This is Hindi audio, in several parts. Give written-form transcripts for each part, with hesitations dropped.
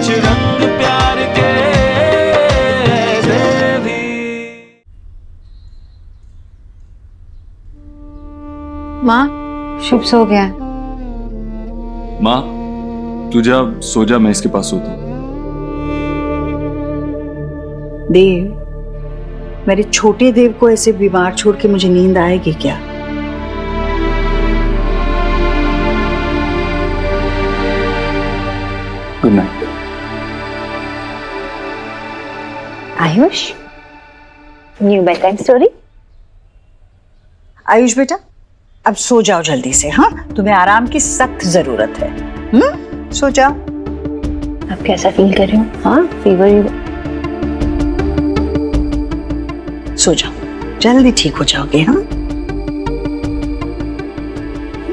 कुछ रंग प्यार के ऐसे भी। माँ, शुभ सो गया। माँ तू जा, सो जा, मैं इसके पास सोता हूँ। देव, मेरे छोटे देव को ऐसे बीमार छोड़ के मुझे नींद आएगी क्या? Good night. Ayush, new bad time story. Ayush बेटा, अब सो जाओ जल्दी से। हाँ, तुम्हें आराम की सख्त जरूरत है। सो जाओ। आप कैसा फील कर रहे हो? हाँ, फीवर? सो जाओ, जल्दी ठीक हो जाओगे। हाँ,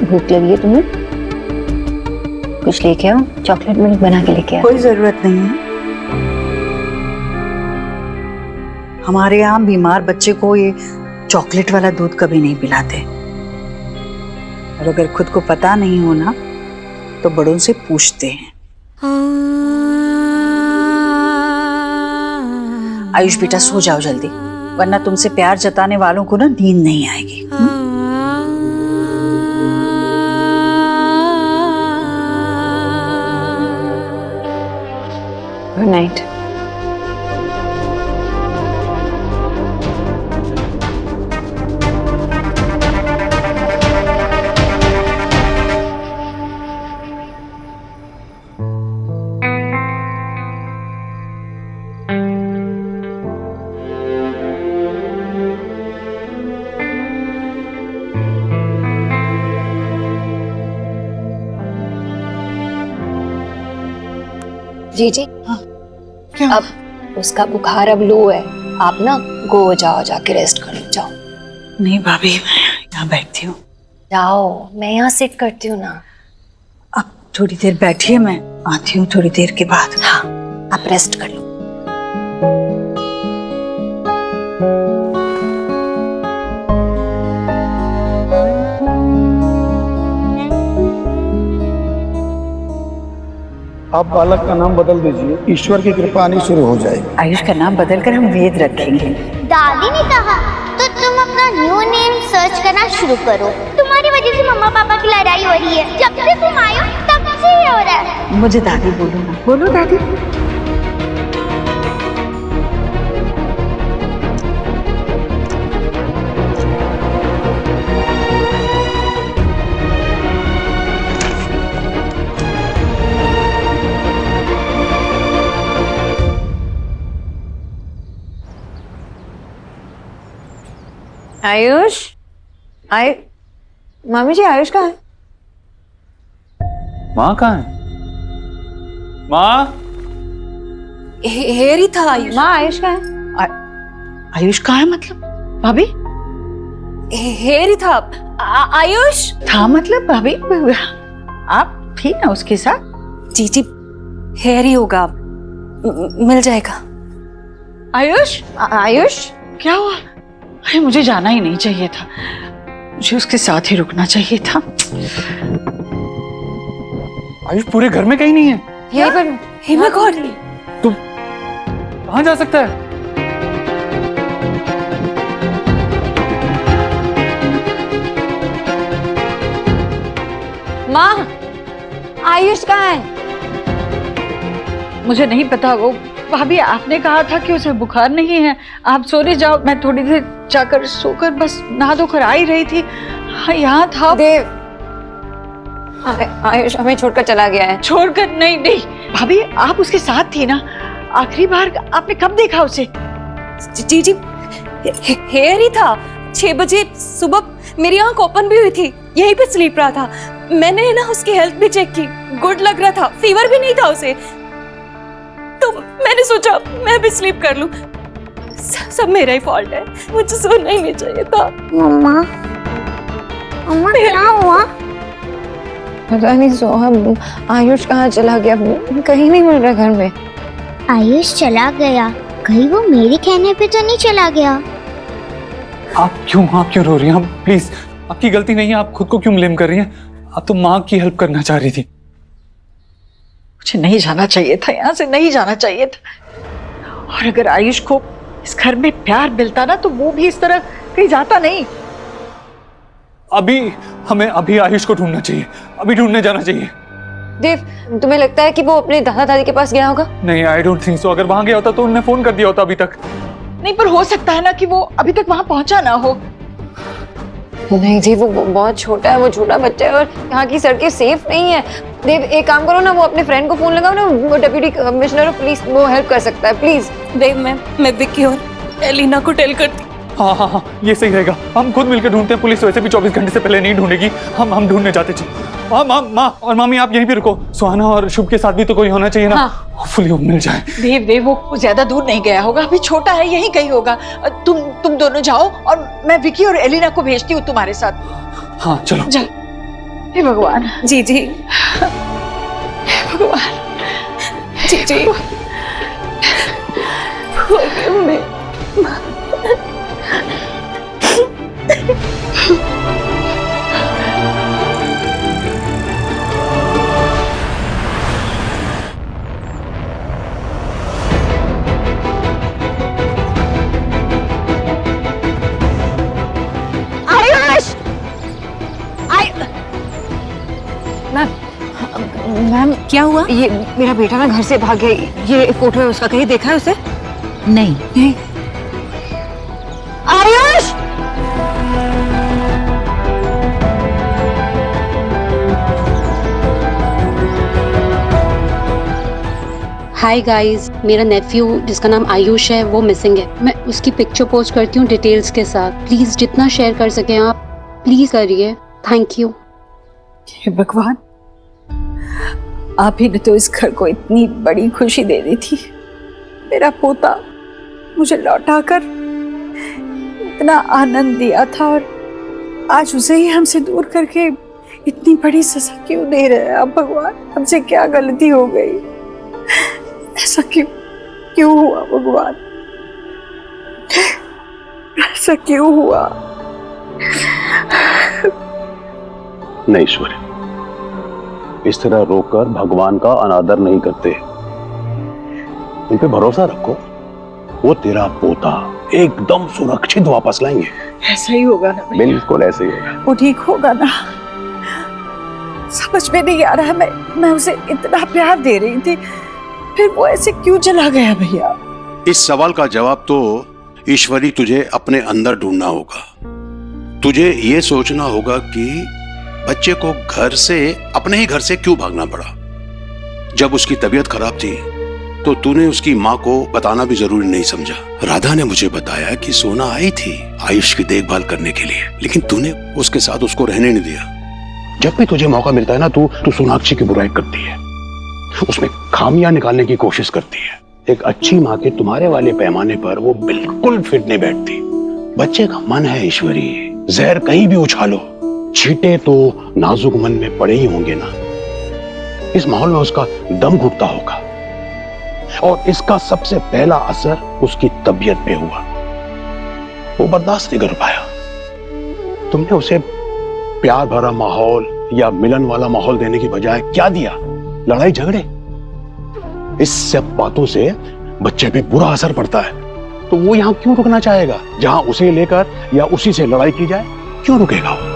भूख लगी है तुम्हें? कुछ लेके आओ, चॉकलेट मिल्क बना के लेके आओ। कोई जरूरत नहीं है। हमारे यहाँ बीमार बच्चे को ये चॉकलेट वाला दूध कभी नहीं पिलाते, और अगर खुद को पता नहीं हो ना तो बड़ों से पूछते हैं। आयुष बेटा, सो जाओ जल्दी, वरना तुमसे प्यार जताने वालों को ना नींद नहीं आएगी। Good night. जी जी, हाँ, क्या? अब उसका बुखार अब लो है, आप ना गो जाओ, जाके रेस्ट कर लो, जाओ। नहीं भाभी, मैं यहाँ बैठती हूँ। जाओ, मैं यहाँ सिट करती हूँ ना। अब थोड़ी देर बैठिए, मैं आती हूँ थोड़ी देर के बाद। हाँ, आप रेस्ट कर लो। आप बालक का नाम बदल दीजिए, ईश्वर की कृपा आनी शुरू हो जाएगी। आयुष का नाम बदलकर हम वेद रखेंगे। दादी ने कहा तो तुम अपना न्यू नेम सर्च करना शुरू करो। तुम्हारी वजह से मम्मा पापा की लड़ाई हो रही है। जब से तुम आए हो तब से ये हो रहा है। मुझे दादी बोलो ना। बोलो दादी। आयुष, मामी जी, आयुष कहाँ है? माँ कहाँ है? माँ? हेयर ही था आयुष। माँ, आयुष कहाँ है? आयुष कहाँ है मतलब? भाभी? हेयर ही था। आयुष था मतलब? भाभी आप थी ना उसके साथ? जी जी, हेयर ही होगा, मिल जाएगा। आयुष, आयुष क्या हुआ? अरे मुझे जाना ही नहीं चाहिए था, मुझे उसके साथ ही रुकना चाहिए था। आयुष पूरे घर में कहीं नहीं है। यहीं पर। हे माय गॉड, तू कहाँ जा सकता है? माँ, आयुष कहाँ है? मुझे नहीं पता। वो भाभी, आपने कहा था कि उसे बुखार नहीं है, आप सोने जाओ। मैं थोड़ी देर जाकर सोकर बस नहा धोकर आ ही रही थी। हाँ, यहाँ था। देव, आयुष हमें छोड़कर चला गया है। छोड़कर? नहीं नहीं भाभी, आप उसके साथ थी ना। आखिरी बार आपने कब देखा उसे? जी जी, हेयर ही था। 6 बजे सुबह मेरी आंख ओपन भी हुई थी, यहीं पे स्लीप रहा था। मैंने ना उसकी हेल्थ भी चेक की, गुड लग रहा था, फीवर भी नहीं था उसे। तो मैंने सोचा मैं भी स्लीप कर लूं। सब मेरा ही फॉल्ट है, मुझे सोना ही नहीं चाहिए था। मम्मा, मम्मा क्या हुआ? पता नहीं सोहम, आयुष कहाँ चला गया, कहीं नहीं मिल रहा घर में। आयुष चला गया, कहीं वो मेरे कहने पे तो नहीं चला गया? आप क्यों रो रही हैं? आप प्लीज, आपकी गलती नहीं है, आप खुद को क्यों ब्लेम कर रही हैं? आप तो माँ की हेल्प करना चाह रही थी। मुझे नहीं जाना चाहिए था, यहाँ से नहीं जाना चाहिए था। और अगर आयुष को इस घर में प्यार मिलता ना तो वो भी इस तरह कहीं जाता नहीं। हमें अभी आयुष को ढूंढना चाहिए, अभी ढूंढने जाना चाहिए। देव, तुम्हें लगता है कि वो अपने दादा दादी के पास गया होगा? नहीं, आई डोंट थिंक सो। अगर वहां गया होता तो उन्होंने फोन कर दिया होता अभी तक। नहीं, पर हो सकता है ना कि वो अभी तक वहां पहुंचा ना हो। नहीं जी, वो बहुत छोटा है, वो छोटा बच्चा है और यहाँ की सड़कें सेफ नहीं है। देव, एक काम करो ना, वो अपने फ्रेंड को फोन लगाओ ना, वो डिप्टी कमिश्नर ऑफ पुलिस, वो हेल्प कर सकता है, प्लीज। देव, मैं विक्की और एलिना को टेल करती। हाँ, ये सही रहेगा। हम खुद मिलकर ढूंढते हैं। पुलिस वैसे भी 24 घंटे से पहले नहीं ढूंढेगी। हम ढूंढने जाते जी। माँ और मामी, आप यहीं पे रुको। सुहाना और शुभ के साथ भी तो कोई होना चाहिए ना। होपफुली वो मिल जाए। देव, वो ज्यादा दूर नहीं गया होगा, अभी छोटा है, यहीं कहीं होगा। तुम दोनों जाओ और मैं विकी और एलिना को भेजती हूँ तुम्हारे साथ। हाँ, चलो। हे भगवान। जी भगवान। जी forgive me. मैम क्या हुआ? ये मेरा बेटा ना घर से भाग गया। ये फोटो है उसका, कहीं देखा है उसे? नहीं। आयुष! हाय गाइस, मेरा नेफ्यू जिसका नाम आयुष है वो मिसिंग है। मैं उसकी पिक्चर पोस्ट करती हूँ डिटेल्स के साथ। प्लीज जितना शेयर कर सकें आप प्लीज करिए, थैंक यू। हे भगवान, आप ही ने तो इस घर को इतनी बड़ी खुशी दे दी थी। मेरा पोता मुझे लौटाकर इतना आनंद दिया था और आज उसे ही हमसे दूर करके इतनी बड़ी सजा क्यों दे रहे हैं आप भगवान? हमसे क्या गलती हो गई? ऐसा क्यों हुआ भगवान? ऐसा क्यों हुआ? नहीं ईश्वर, इस तरह रोककर भगवान का अनादर नहीं करते। उन पे भरोसा रखो, वो तेरा पोता एकदम सुरक्षित वापस लाएंगे। ऐसा ही होगा ना? बिल्कुल ऐसे ही होगा। वो ठीक होगा ना? समझ में नहीं आ रहा, मैं उसे इतना प्यार दे रही थी, फिर वो ऐसे क्यों चला गया भैया? इस सवाल का जवाब तो ईश्वरी तुझे अपने अंदर ढूंढना होगा। तुझे ये सोचना होगा कि बच्चे को घर से, अपने ही घर से क्यों भागना पड़ा। जब उसकी तबीयत खराब थी तो तूने उसकी माँ को बताना भी जरूरी नहीं समझा। राधा ने मुझे बताया कि सोना आई थी आयुष की देखभाल करने के लिए, लेकिन तूने उसके साथ उसको रहने नहीं दिया। जब भी तुझे मौका मिलता है ना, तू सोनाक्षी की बुराई करती है, उसमें खामियां निकालने की कोशिश करती है। एक अच्छी माँ के तुम्हारे वाले पैमाने पर वो बिल्कुल फिट नहीं बैठती। बच्चे का मन है ईश्वरी, जहर कहीं भी उछालो, छींटे तो नाजुक मन में पड़े ही होंगे ना। इस माहौल में उसका दम घुटता होगा और इसका सबसे पहला असर उसकी तबीयत पे हुआ। वो बर्दाश्त नहीं कर पाया। तुमने उसे प्यार भरा माहौल या मिलन वाला माहौल देने की बजाय क्या दिया? लड़ाई झगड़े। इस सब बातों से बच्चे पे बुरा असर पड़ता है। तो वो यहां क्यों रुकना चाहेगा? जहां उसे लेकर या उसी से लड़ाई की जाए, क्यों रुकेगा वो?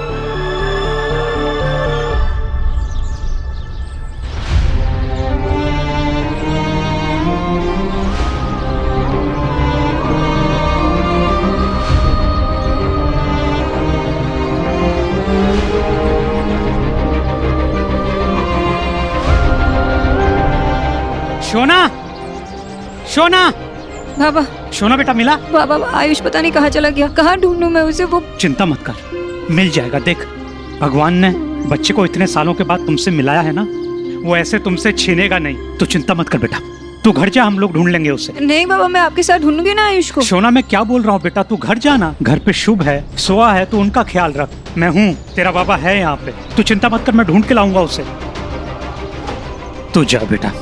शोना बाबा, शोना बेटा मिला? बाबा आयुष पता नहीं कहाँ चला गया। कहाँ ढूंढूं मैं उसे? वो चिंता मत कर, मिल जाएगा। देख, भगवान ने बच्चे को इतने सालों के बाद तुमसे मिलाया है ना, वो ऐसे तुमसे छीनेगा नहीं। तो चिंता मत कर बेटा, तू घर जा, हम लोग ढूंढ लेंगे उसे। नहीं बाबा, मैं आपके साथ ढूंढूंगी ना आयुष को। शोना, मैं क्या बोल रहा हूँ बेटा, तू घर जाना। घर पे शुभ है, सोआ है, तू उनका ख्याल रख। मैं हूँ, तेरा बाबा है यहाँ पे। तू चिंता मत कर, मैं ढूंढ के लाऊंगा उसे। तू जा बेटा।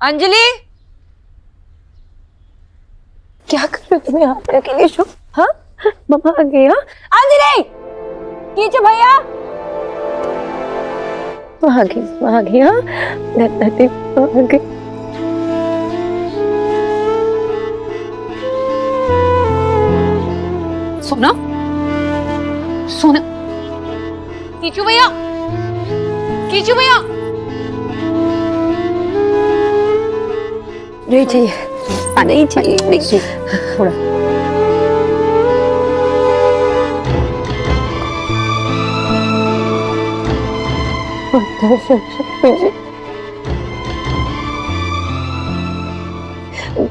अंजलि, क्या कर रहे हो तुम यहाँ पे अकेले? शो हाँ, मम्मा आ गई। हाँ अंजलि, कीचो भैया, वहाँ आ गई। हाँ नदी आ गई। सोना, सोना, कीचो भैया, कीचो भैया, नहीं चाहिए, नहीं चाहिए, नहीं थोड़ा।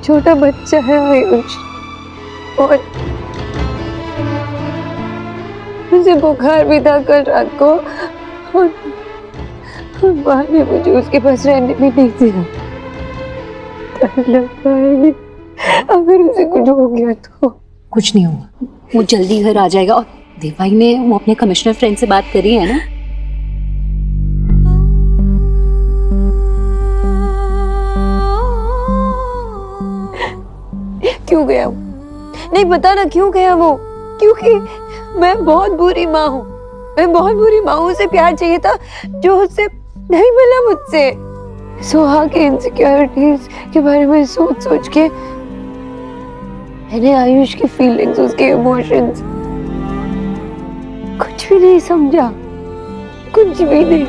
छोटा बच्चा है आयुष, और मुझे बुखार भी था कल रात को, और माँ ने मुझे उसके पास रहने भी नहीं दिया। लगता है अगर उसे कुछ हो गया तो। कुछ नहीं होगा, वो जल्दी घर आ जाएगा। और देवाई ने वो अपने कमिश्नर फ्रेंड से बात करी है ना? क्यों गया वो? नहीं पता ना क्यों गया वो, क्योंकि मैं बहुत बुरी माँ हूँ, मैं बहुत बुरी माँ हूँ। उसे प्यार चाहिए था जो उससे नहीं मिला मुझसे। सोहा के इनसिक्योरिटीज के बारे में सोच सोच के मैंने आयुष की फीलिंग्स, उसके इमोशंस कुछ भी नहीं समझा, कुछ भी नहीं।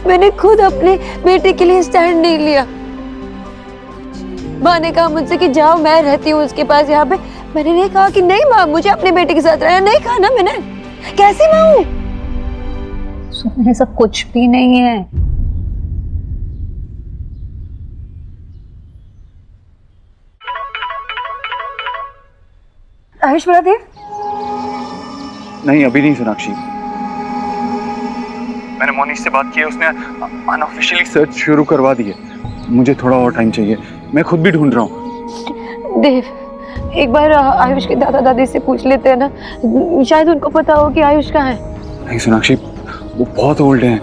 मैंने खुद अपने बेटे के लिए स्टैंड नहीं लिया। माँ ने कहा मुझसे कि जाओ, मैं रहती हूँ उसके पास यहाँ पे। मैंने नहीं कहा कि नहीं माँ, मुझे अपने बेटे के साथ रहना। नहीं कहा ना मैंने। कैसी माँ हूँ? सुन, ऐसा कुछ भी नहीं है। आयुष बरादेव? नहीं, अभी नहीं सोनाक्षी। मैंने मोनिश से बात की है, उसने अनऑफिशियली सर्च शुरू करवा दी है। मुझे थोड़ा और टाइम चाहिए, मैं खुद भी ढूंढ रहा हूँ। देव, एक बार आयुष के दादा दादी से पूछ लेते हैं ना, शायद उनको पता हो कि आयुष कहाँ है। नहीं सोनाक्षी, वो बहुत ओल्ड हैं,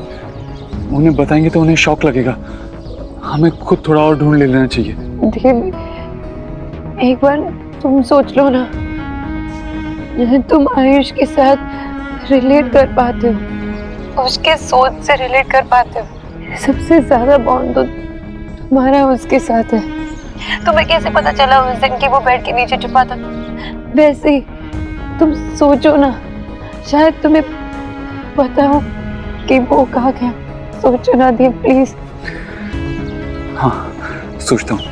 उन्हें बताएंगे तो उन्हें शॉक लगेगा। हमें खुद थोड़ा और ढूंढ लेना चाहिए। देव, एक बार तुम सोच लो ना, तुम आयुष के साथ रिलेट कर पाते हो, उसके सोच से रिलेट कर पाते हो। सबसे ज्यादा बॉन्ड तो तुम्हारा उसके साथ है। तुम्हें कैसे पता चला उस दिन कि वो बेड के नीचे छुपा था? वैसे ही तुम सोचो ना, शायद तुम्हें पता हो कि वो कहाँ गया। सोचो ना देव, प्लीज। हाँ, सोचता हूँ।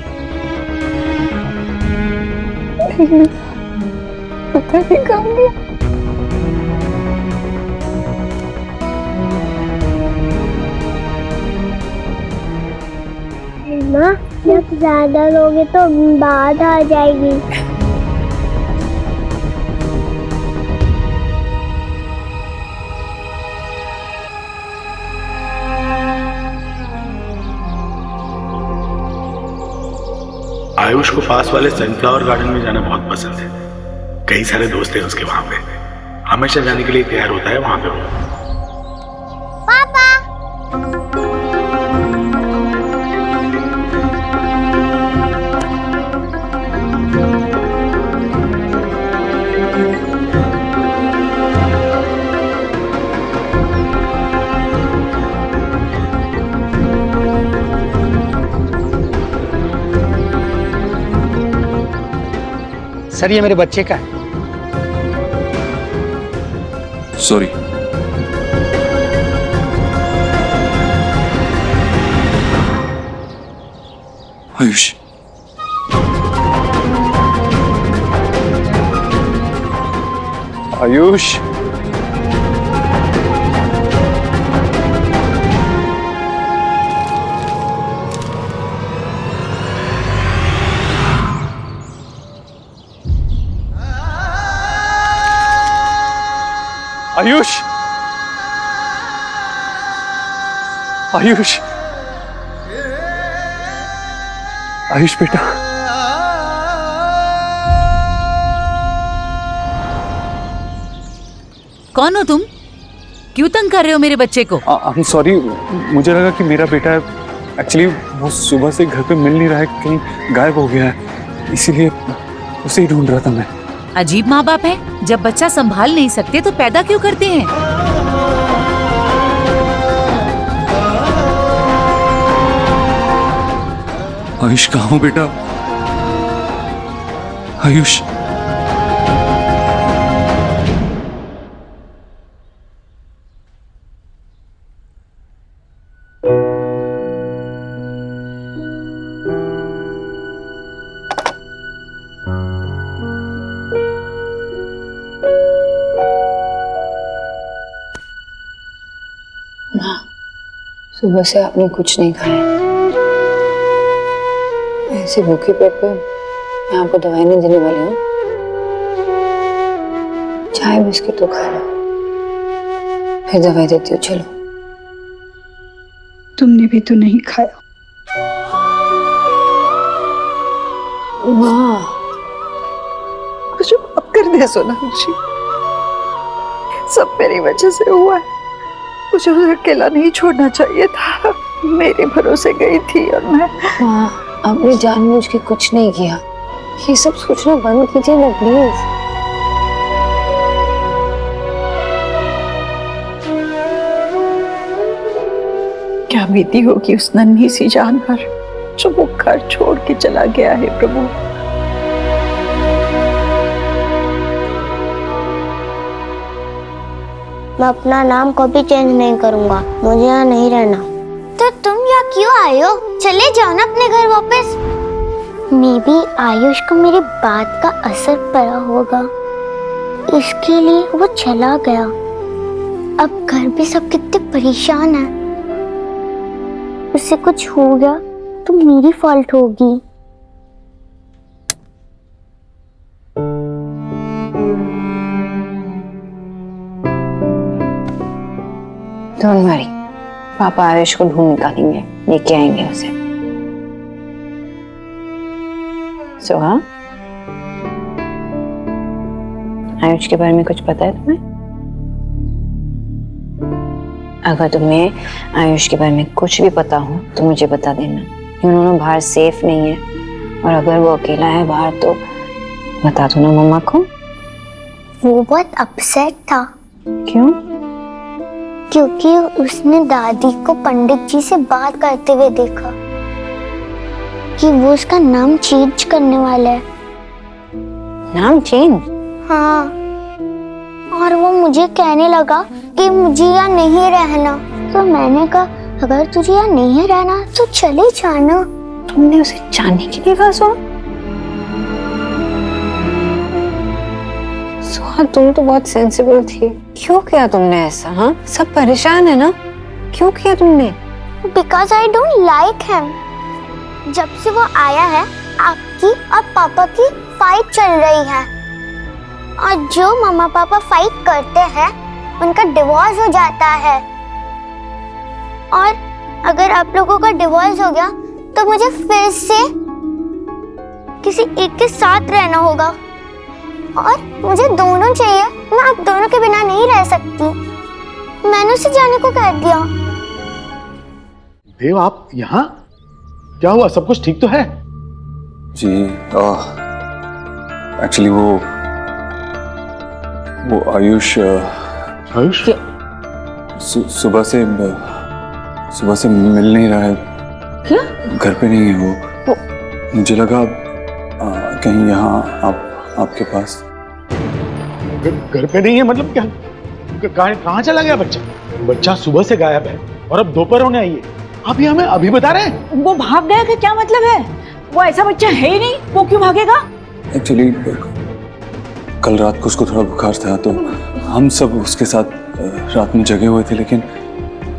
पता नहीं कहाँ गया। माँ, जब ज्यादा लोगे तो बाढ़ आ जाएगी। आयुष को पास वाले सनफ्लावर गार्डन में जाना बहुत पसंद है। कई सारे दोस्त हैं उसके वहां पे, हमेशा जाने के लिए तैयार होता है वहां पे वो। पापा, सर ये मेरे बच्चे का है। सॉरी। आयुष, आयुष, आयुष, आयुष, आयुष बेटा। कौन हो तुम? क्यों तंग कर रहे हो मेरे बच्चे को? आई एम सॉरी, मुझे लगा कि मेरा बेटा एक्चुअली वो सुबह से घर पे मिल नहीं रहा है, कहीं गायब हो गया है, इसीलिए उसे ही ढूंढ रहा था मैं। अजीब माँ बाप है, जब बच्चा संभाल नहीं सकते तो पैदा क्यों करते हैं? आयुष कहाँ हो बेटा? आयुष, सुबह से आपने कुछ नहीं खाया। ऐसे भूखे पेट पे मैं आपको दवाई नहीं देने वाली हूँ। चाय बिस्किट तो खा लो, फिर दवाई देती हूँ। चलो। तुमने भी तो नहीं खाया। माँ, मुझे माफ कर दे सोनाक्षी, सब मेरी वजह से हुआ है। मुझे उसे अकेला नहीं छोड़ना चाहिए था। मेरे भरोसे गई थी और मैं। माँ, आपने जानबूझ के कुछ नहीं किया। ये सब सोचना बंद कीजिए ना प्लीज। क्या बीती होगी उस नन्ही सी जान पर जो वो घर छोड़ के चला गया है प्रभु। मैं अपना नाम कभी चेंज नहीं करूंगा, मुझे यहाँ नहीं रहना। तो तुम यहाँ क्यों आए हो? चले जाओ ना अपने घर वापस। मे बी आयुष को मेरी बात का असर पड़ा होगा, इसके लिए वो चला गया। अब घर भी सब कितने परेशान हैं। उससे कुछ हो गया तो मेरी फॉल्ट होगी। डोंट वरी, पापा आयुष को ढूंढ निकालेंगे, लेके आएंगे उसे। सोहा, आयुष के बारे में कुछ पता है तुम्हें? अगर तुम्हें आयुष के बारे में कुछ भी पता हो तो मुझे बता देना। उन्होंने बाहर सेफ नहीं है, और अगर वो अकेला है बाहर तो बता दो ना मम्मा को। वो बहुत अपसेट था। क्यों? क्योंकि उसने दादी को पंडित जी से बात करते हुए देखा कि वो उसका नाम चेंज करने वाला है। नाम चेंज? हाँ, और वो मुझे कहने लगा कि मुझे यहाँ नहीं रहना। तो मैंने कहा अगर तुझे यहाँ नहीं रहना तो चले जाना। तुमने उसे जाने के लिए कहा? सोहा, तुम तो बहुत सेंसिबल थी। क्यों किया तुमने ऐसा? हाँ, सब परेशान है ना, क्यों किया तुमने? Because I don't like him. जब से वो आया है आपकी और पापा की फाइट चल रही है, और जो मम्मा पापा फाइट करते हैं उनका डिवोर्स हो जाता है। और अगर आप लोगों का डिवोर्स हो गया तो मुझे फिर से किसी एक के साथ रहना होगा, और मुझे दोनों चाहिए। मैं आप दोनों के बिना नहीं रह सकती। मैंने उसे जाने को कह दिया। देव, आप यहाँ? क्या हुआ? सब कुछ ठीक तो है? जी एक्चुअली वो आयुष आयुष सुबह से मिल नहीं रहा है। क्या? घर पे नहीं है वो। मुझे लगा कहीं यहाँ आपके पास। घर पे नहीं है मतलब क्या? कहाँ चला गया बच्चा? बच्चा सुबह से गायब है और अब दोपहर होने आई है। आप ये हमें अभी बता रहे हैं? वो भाग गया कि क्या मतलब है? वो ऐसा बच्चा है ही नहीं, वो क्यों भागेगा? एक्चुअली कल रात को उसको थोड़ा बुखार था, तो हम सब उसके साथ रात में जगे हुए थे, लेकिन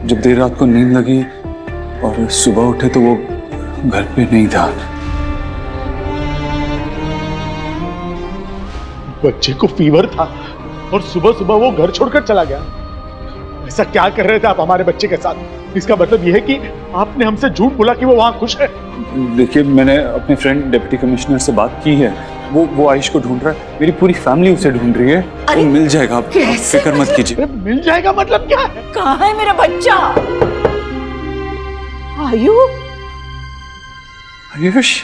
जब देर रात को नींद लगी और सुबह उठे तो वो घर पे नहीं था। बच्चे को फीवर था और सुबह सुबह वो घर छोड़कर चला गया। ऐसा क्या कर रहे थे आप हमारे बच्चे के साथ? इसका मतलब यह है कि आपने हमसे झूठ बोला कि वो वहां खुश है। देखिए, मैंने अपने फ्रेंड डिप्टी कमिश्नर से बात की है, वो आयुष को ढूंढ रहा है, मेरी पूरी फैमिली उसे ढूंढ रही है। वो मिल जाएगा, आप फिक्र मत कीजिए। मिल जाएगा मतलब क्या है? कहाँ है मेरा बच्चा? आयु, आयुष,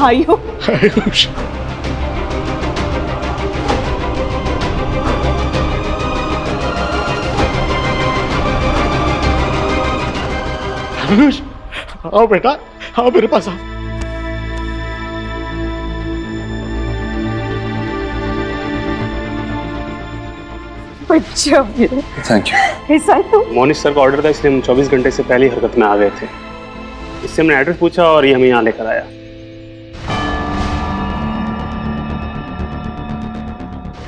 आयु, आयुष, आयुष, आओ बेटा, आओ मेरे पास आओ। बच्चा मेरा। Thank you. ऐसा है तो मोनिश सर का ऑर्डर था, इसलिए हम 24 घंटे से पहले ही हरकत में आ गए थे। इससे हमने एड्रेस पूछा और ये हमें यहाँ लेकर आया।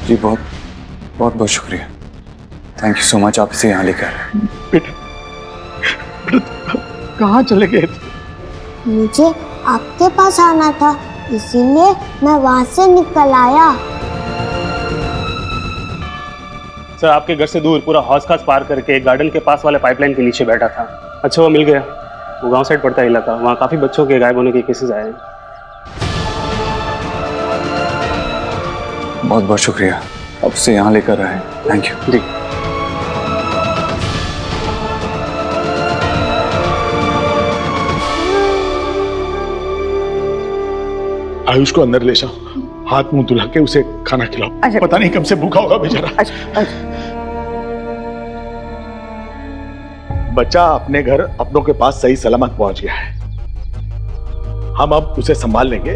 जी बहुत बहुत बहुत शुक्रिया, थैंक यू सो मच। आप इसे यहाँ लेकर आए। बेटा, कहाँ चले गए थे? मुझे आपके पास आना था, इसीलिए मैं वहां से निकल आया। सर आपके घर से दूर पूरा हौस खास पार करके गार्डन के पास वाले पाइपलाइन के नीचे बैठा था। अच्छा वो मिल गया। वो गांव साइड पड़ता है इलाका, वहाँ काफी बच्चों के गायब होने के केसेस आए हैं। बहुत बहुत शुक्रिया, आप उसे यहाँ लेकर आए। Thank you. जी आयुष को अंदर ले जाओ, हाथ मुंह धुला के उसे खाना खिलाओ। पता नहीं कब से भूखा होगा बेचारा। बच्चा अपने घर अपनों के पास सही सलामत पहुंच गया है। हम अब उसे संभाल लेंगे,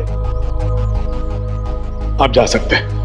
आप जा सकते हैं।